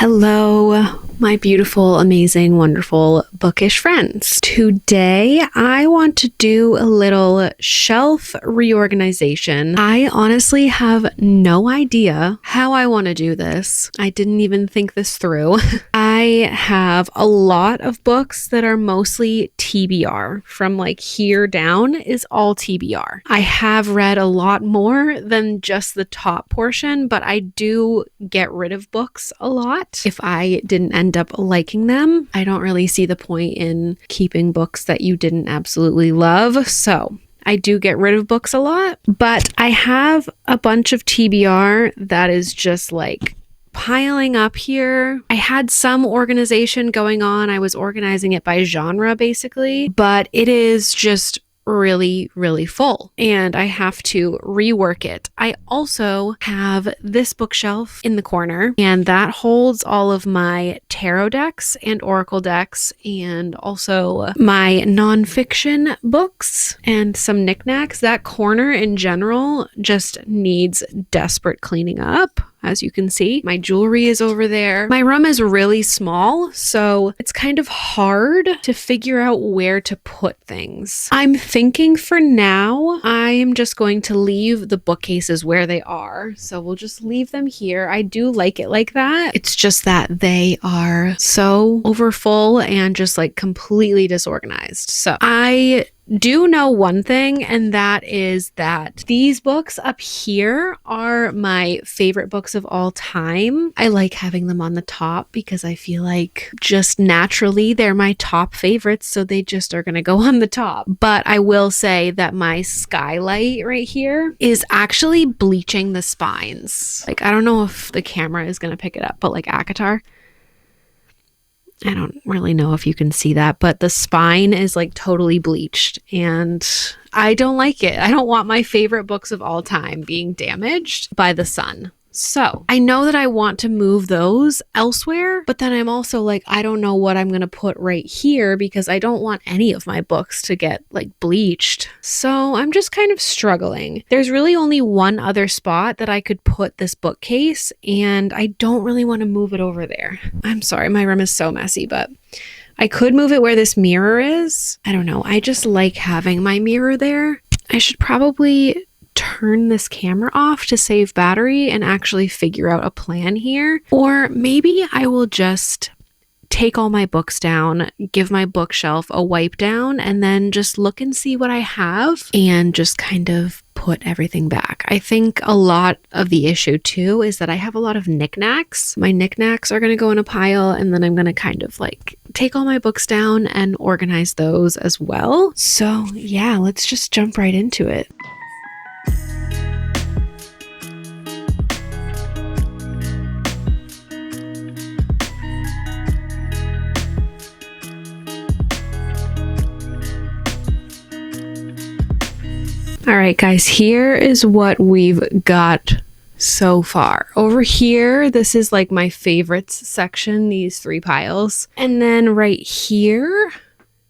Hello, my beautiful, amazing, wonderful, bookish friends. Today, I want to do a little shelf reorganization. I honestly have no idea how I want to do this. I didn't even think this through. I have a lot of books that are mostly TBR. From like here down is all TBR. I have read a lot more than just the top portion, but I do get rid of books a lot if I didn't end up liking them. I don't really see the point in keeping books that you didn't absolutely love. So I do get rid of books a lot, but I have a bunch of TBR that is just like piling up here. I had some organization going on. I was organizing it by genre basically, but it is just really full and I have to rework it. I also have this bookshelf in the corner and that holds all of my tarot decks and oracle decks and also my nonfiction books and some knickknacks. That corner in general just needs desperate cleaning up. As you can see, my jewelry is over there. My room is really small, so it's kind of hard to figure out where to put things. I'm thinking for now, I am just going to leave the bookcases where they are. So we'll just leave them here. I do like it like that. It's just that they are so overfull and just like completely disorganized. So I do know one thing, and that is that these books up here are my favorite books of all time. I like having them on the top because I feel like just naturally they're my top favorites, so they just are going to go on the top. But I will say that my skylight right here is actually bleaching the spines. Like, I don't know if the camera is going to pick it up, but like ACOTAR, I don't really know if you can see that, but the spine is like totally bleached and I don't like it. I don't want my favorite books of all time being damaged by the sun. So I know that I want to move those elsewhere, but then I'm also like, I don't know what I'm going to put right here because I don't want any of my books to get like bleached. So I'm just kind of struggling. There's really only one other spot that I could put this bookcase and I don't really want to move it over there. I'm sorry, my room is so messy, but I could move it where this mirror is. I don't know. I just like having my mirror there. I should probably turn this camera off to save battery and actually figure out a plan here. Or maybe I will just take all my books down, give my bookshelf a wipe down, and then just look and see what I have and just kind of put everything back. I think a lot of the issue too is that I have a lot of knickknacks. My knickknacks are going to go in a pile and then I'm going to kind of like take all my books down and organize those as well. So yeah, let's just jump right into it. All right, guys, here is what we've got so far. Over here, this is like my favorites section, these three piles. And then right here,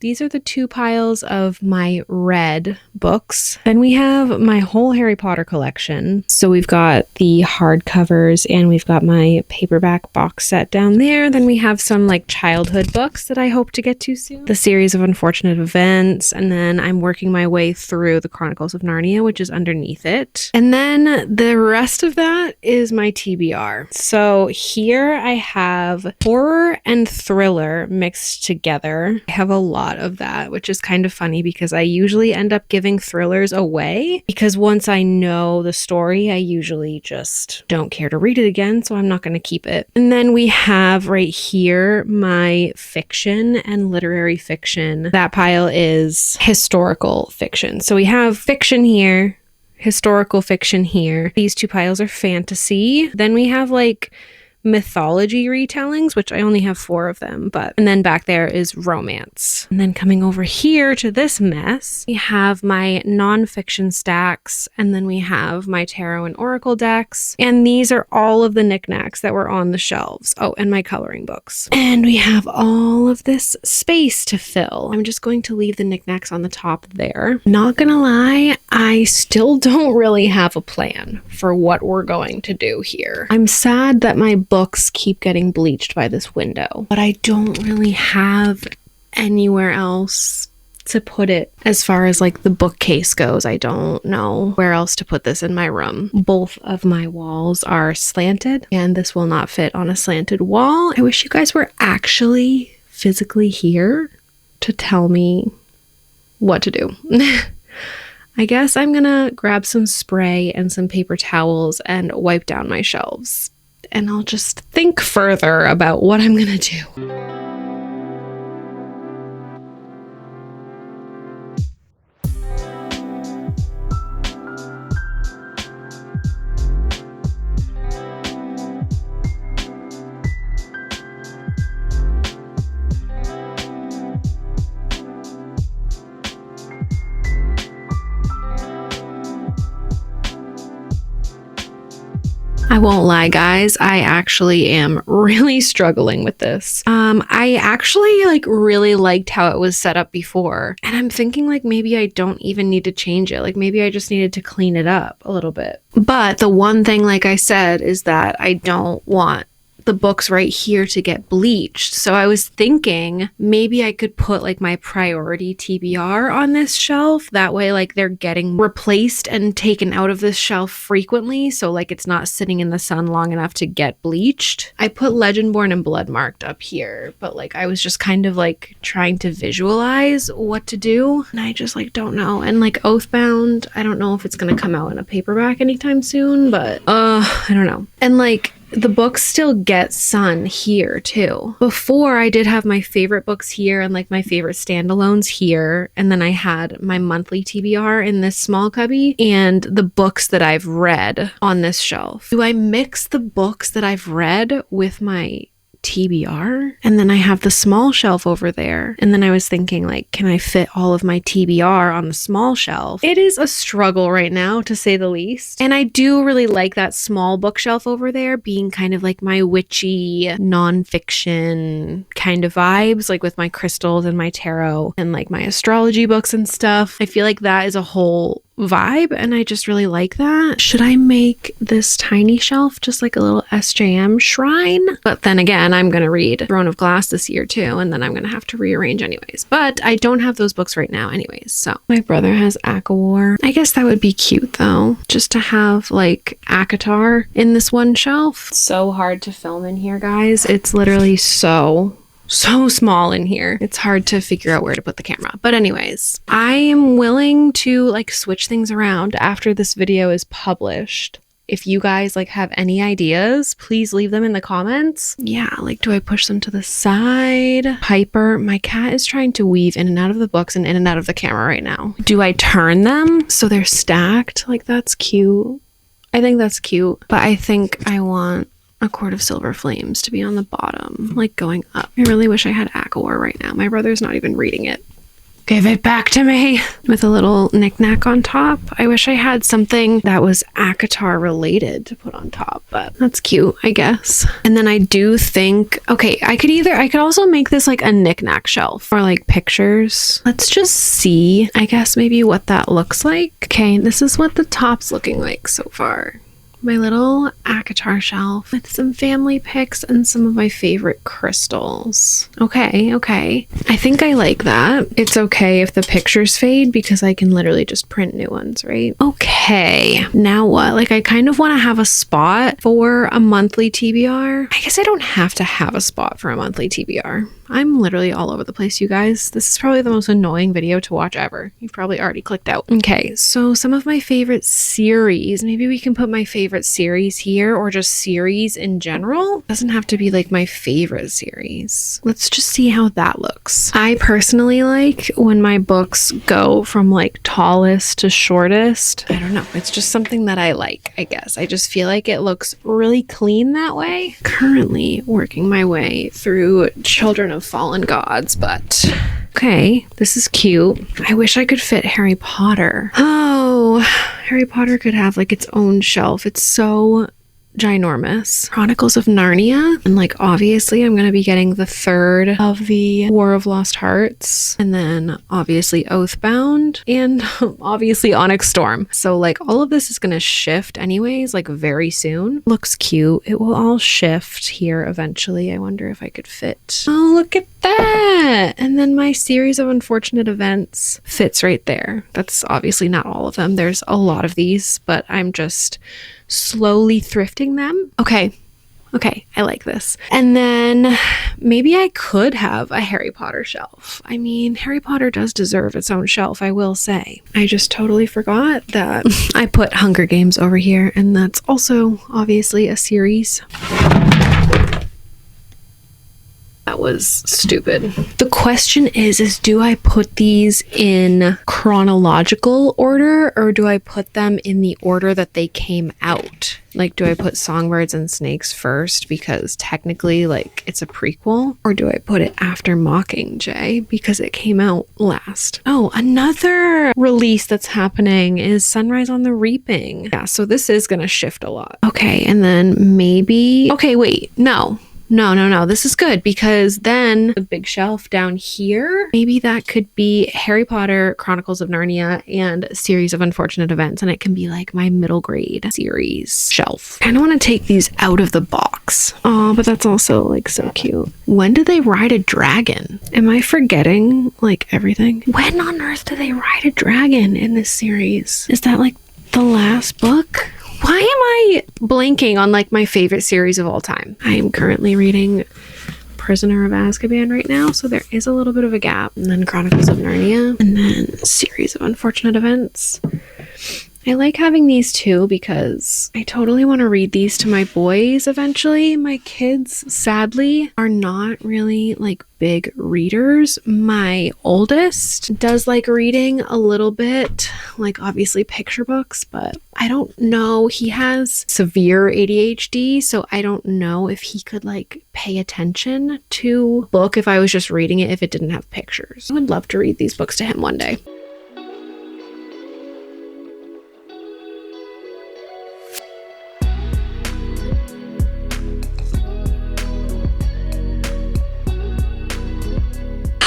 these are the two piles of my red books. Then we have my whole Harry Potter collection. So we've got the hardcovers and we've got my paperback box set down there. Then we have some like childhood books that I hope to get to soon. The Series of Unfortunate Events. And then I'm working my way through the Chronicles of Narnia, which is underneath it. And then the rest of that is my TBR. So here I have horror and thriller mixed together. I have a lot of that, which is kind of funny because I usually end up giving thrillers away because once I know the story, I usually just don't care to read it again, so I'm not going to keep it. And then we have right here my fiction and literary fiction. That pile is historical fiction. So we have fiction here, historical fiction here. These two piles are fantasy. Then we have like mythology retellings, which I only have 4 of them, and then back there is romance. And then coming over here to this mess, we have my nonfiction stacks, and then we have my tarot and oracle decks, and these are all of the knickknacks that were on the shelves. Oh, and my coloring books. And we have all of this space to fill. I'm just going to leave the knickknacks on the top there. Not gonna lie, I still don't really have a plan for what we're going to do here. I'm sad that my books keep getting bleached by this window, but I don't really have anywhere else to put it. As far as like the bookcase goes, I don't know where else to put this in my room. Both of my walls are slanted, and this will not fit on a slanted wall. I wish you guys were actually physically here to tell me what to do. I guess I'm gonna grab some spray and some paper towels and wipe down my shelves, and I'll just think further about what I'm gonna do. I won't lie, guys, I actually am really struggling with this. I actually like really liked how it was set up before, and I'm thinking like maybe I don't even need to change it. Like maybe I just needed to clean it up a little bit. But the one thing, like I said, is that I don't want the books right here to get bleached. So I was thinking maybe I could put like my priority TBR on this shelf. That way like they're getting replaced and taken out of this shelf frequently. So like it's not sitting in the sun long enough to get bleached. I put Legendborn and Bloodmarked up here, but like I was just kind of like trying to visualize what to do. And I just like don't know. And like Oathbound, I don't know if it's gonna come out in a paperback anytime soon, but I don't know. And like the books still get sun here too. Before I did have my favorite books here and like my favorite standalones here. And then I had my monthly TBR in this small cubby and the books that I've read on this shelf. Do I mix the books that I've read with my TBR? And then I have the small shelf over there. And then I was thinking like, can I fit all of my TBR on the small shelf? It is a struggle right now, to say the least. And I do really like that small bookshelf over there being kind of like my witchy nonfiction kind of vibes, like with my crystals and my tarot and like my astrology books and stuff. I feel like that is a whole vibe, and I just really like that. Should I make this tiny shelf just like a little SJM shrine? But then again, I'm gonna read Throne of Glass this year too, and then I'm gonna have to rearrange anyways. But I don't have those books right now anyways. So my brother has Akawar. I guess that would be cute though, just to have like Akatar in this one shelf. So hard to film in here, guys. It's literally so small in here. It's hard to figure out where to put the camera. But anyways, I am willing to like switch things around after this video is published. If you guys like have any ideas, please leave them in the comments. Yeah, like do I push them to the side? Piper, my cat is trying to weave in and out of the books and in and out of the camera right now. Do I turn them so they're stacked? Like that's cute. I think that's cute, but I think I want a Court of Silver Flames to be on the bottom, like going up. I really wish I had Akawar right now. My brother's not even reading it. Give it back to me. With a little knickknack on top. I wish I had something that was Akatar related to put on top, but that's cute, I guess. And then I do think, okay, I could also make this like a knickknack shelf or like pictures. Let's just see, I guess maybe what that looks like. Okay, this is what the top's looking like so far. My little Akatar shelf with some family pics and some of my favorite crystals. Okay. I think I like that. It's okay if the pictures fade because I can literally just print new ones, right? Okay, now what? Like I kind of want to have a spot for a monthly TBR. I guess I don't have to have a spot for a monthly TBR. I'm literally all over the place, you guys. This is probably the most annoying video to watch ever. You've probably already clicked out. Okay, so some of my favorite series. Maybe we can put my favorite series here or just series in general. Doesn't have to be like my favorite series. Let's just see how that looks. I personally like when my books go from like tallest to shortest. I don't know. It's just something that I like, I guess. I just feel like it looks really clean that way. Currently working my way through Children of Fallen Gods, but okay, this is cute. I wish I could fit Harry Potter. Oh, Harry Potter could have like its own shelf. It's so ginormous. Chronicles of Narnia. And like, obviously, I'm going to be getting the third of the War of Lost Hearts. And then obviously Oathbound. And obviously Onyx Storm. So like, all of this is going to shift anyways, like very soon. Looks cute. It will all shift here eventually. I wonder if I could fit. Oh, look at that. And then my series of unfortunate events fits right there. That's obviously not all of them. There's a lot of these, but I'm just slowly thrifting them. Okay, I like this. And then maybe I could have a Harry Potter shelf. I mean, Harry Potter does deserve its own shelf, I will say. I just totally forgot that I put Hunger Games over here, and that's also obviously a series. That was stupid. The question is do I put these in chronological order, or do I put them in the order that they came out? Like, do I put Songbirds and Snakes first because technically, like, it's a prequel? Or do I put it after Mockingjay because it came out last? Oh, another release that's happening is Sunrise on the Reaping. Yeah, so this is gonna shift a lot. Okay, and then maybe... Okay, wait, no. This is good because then the big shelf down here, maybe that could be Harry Potter, Chronicles of Narnia, and Series of Unfortunate Events. And it can be like my middle grade series shelf. I don't want to take these out of the box. Oh, but that's also like so cute. When did they ride a dragon? Am I forgetting like everything? When on earth do they ride a dragon in this series? Is that like the last book? Why am I blanking on like my favorite series of all time? I am currently reading Prisoner of Azkaban right now, so there is a little bit of a gap. And then Chronicles of Narnia, and then Series of Unfortunate Events. I like having these too because I totally want to read these to my boys eventually. My kids, sadly, are not really like big readers. My oldest does like reading a little bit, like obviously picture books, but I don't know. He has severe ADHD, so I don't know if he could like pay attention to a book if I was just reading it if it didn't have pictures. I would love to read these books to him one day.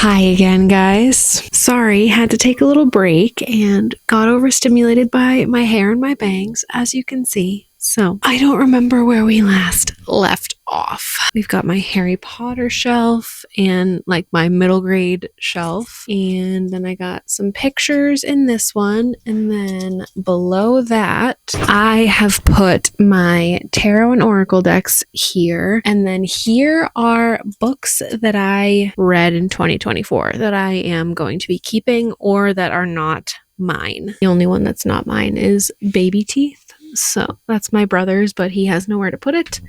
Hi again, guys. Sorry, had to take a little break and got overstimulated by my hair and my bangs, as you can see. So I don't remember where we last left off. We've got my Harry Potter shelf and like my middle grade shelf. And then I got some pictures in this one. And then below that, I have put my tarot and oracle decks here. And then here are books that I read in 2024 that I am going to be keeping or that are not mine. The only one that's not mine is Baby Teeth. So that's my brother's, but he has nowhere to put it.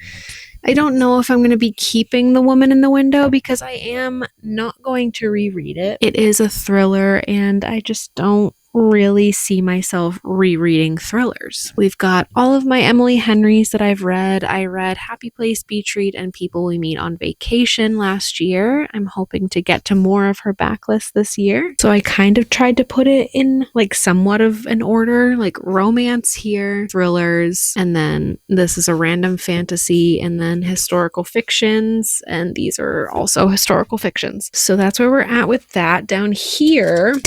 I don't know if I'm going to be keeping The Woman in the Window because I am not going to reread it. It is a thriller and I just don't really see myself rereading thrillers. We've got all of my Emily Henrys that I've read. I read Happy Place, Beach Read, and People We Meet on Vacation last year. I'm hoping to get to more of her backlist this year. So I kind of tried to put it in like somewhat of an order, like romance here, thrillers, and then this is a random fantasy, and then historical fictions, and these are also historical fictions. So that's where we're at with that. Down here,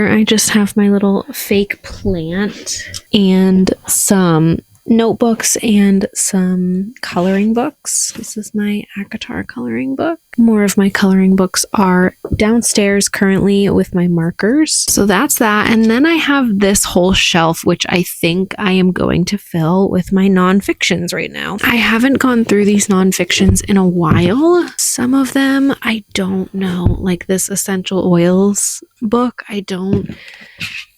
I just have my little fake plant and some notebooks and some coloring books. This is my ACOTAR coloring book. More of my coloring books are downstairs currently with my markers. So that's that. And then I have this whole shelf, which I think I am going to fill with my nonfictions right now. I haven't gone through these nonfictions in a while. Some of them I don't know, like this essential oils book. I don't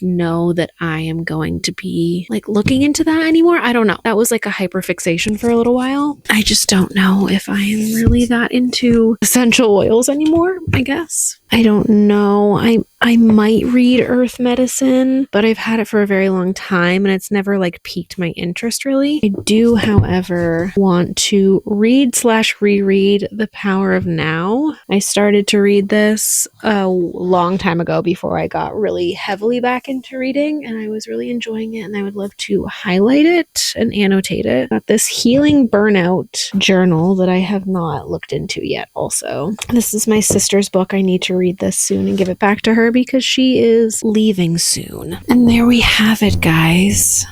know that I am going to be like looking into that anymore. I don't know. That was like a hyperfixation for a little while. I just don't know if I am really that into essential oils anymore, I guess. I don't know. I might read Earth Medicine, but I've had it for a very long time and it's never like piqued my interest really. I do, however, want to read/reread The Power of Now. I started to read this a long time ago before I got really heavily back into reading, and I was really enjoying it, and I would love to highlight it and annotate it. Got this healing burnout journal that I have not looked into yet also. This is my sister's book. I need to read this soon and give it back to her because she is leaving soon. And there we have it, guys.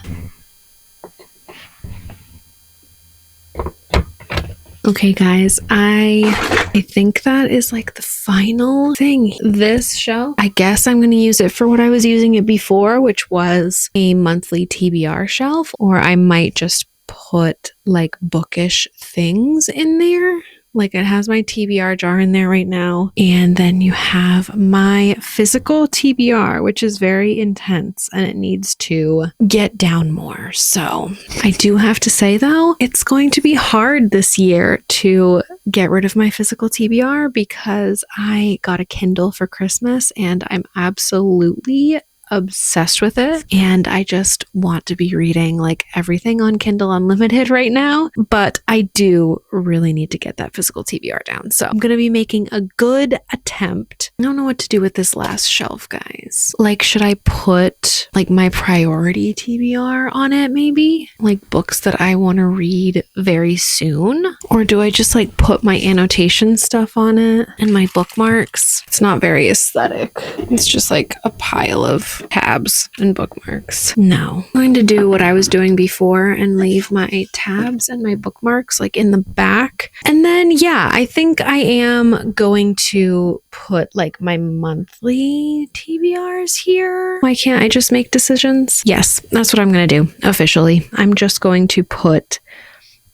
Okay, guys, I think that is like the final thing. This shelf, I guess I'm going to use it for what I was using it before, which was a monthly TBR shelf, or I might just put like bookish things in there. Like it has my TBR jar in there right now. And then you have my physical TBR, which is very intense and it needs to get down more. So I do have to say though, it's going to be hard this year to get rid of my physical TBR because I got a Kindle for Christmas and I'm absolutely obsessed with it, and I just want to be reading like everything on Kindle Unlimited right now, but I do really need to get that physical TBR down. So I'm going to be making a good attempt. I don't know what to do with this last shelf, guys. Like, should I put like my priority TBR on it maybe? Like books that I want to read very soon? Or do I just like put my annotation stuff on it and my bookmarks? It's not very aesthetic. It's just like a pile of tabs and bookmarks. No, I'm going to do what I was doing before and leave my tabs and my bookmarks like in the back. And then, yeah, I think I am going to put like my monthly TBRs here. Why can't I just make decisions? Yes, that's what I'm going to do officially. I'm just going to put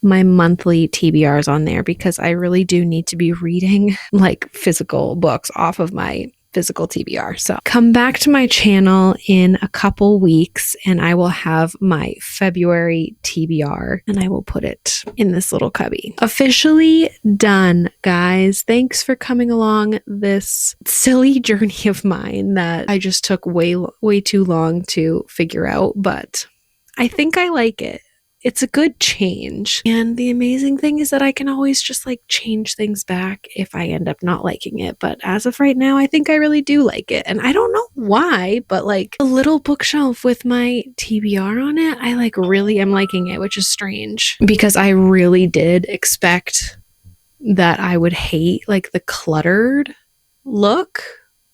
my monthly TBRs on there because I really do need to be reading like physical books off of my physical TBR. So come back to my channel in a couple weeks and I will have my February TBR and I will put it in this little cubby. Officially done, guys. Thanks for coming along this silly journey of mine that I just took way too long to figure out, but I think I like it. It's a good change. And the amazing thing is that I can always just like change things back if I end up not liking it. But as of right now, I think I really do like it. And I don't know why, but like a little bookshelf with my TBR on it, I like really am liking it, which is strange because I really did expect that I would hate like the cluttered look.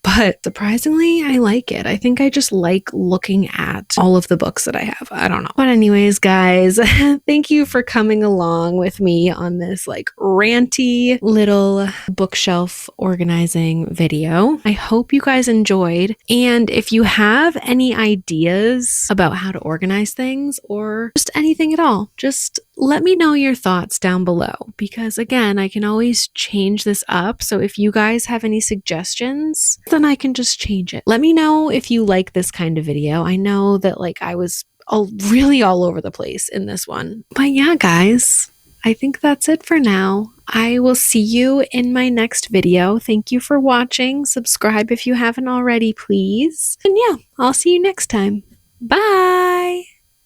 But surprisingly, I like it. I think I just like looking at all of the books that I have. I don't know. But anyways, guys, thank you for coming along with me on this like ranty little bookshelf organizing video. I hope you guys enjoyed. And if you have any ideas about how to organize things or just anything at all, just let me know your thoughts down below because again, I can always change this up. So if you guys have any suggestions, then I can just change it. Let me know if you like this kind of video. I know that like I was really all over the place in this one. But yeah, guys, I think that's it for now. I will see you in my next video. Thank you for watching. Subscribe if you haven't already, please. And yeah, I'll see you next time. Bye.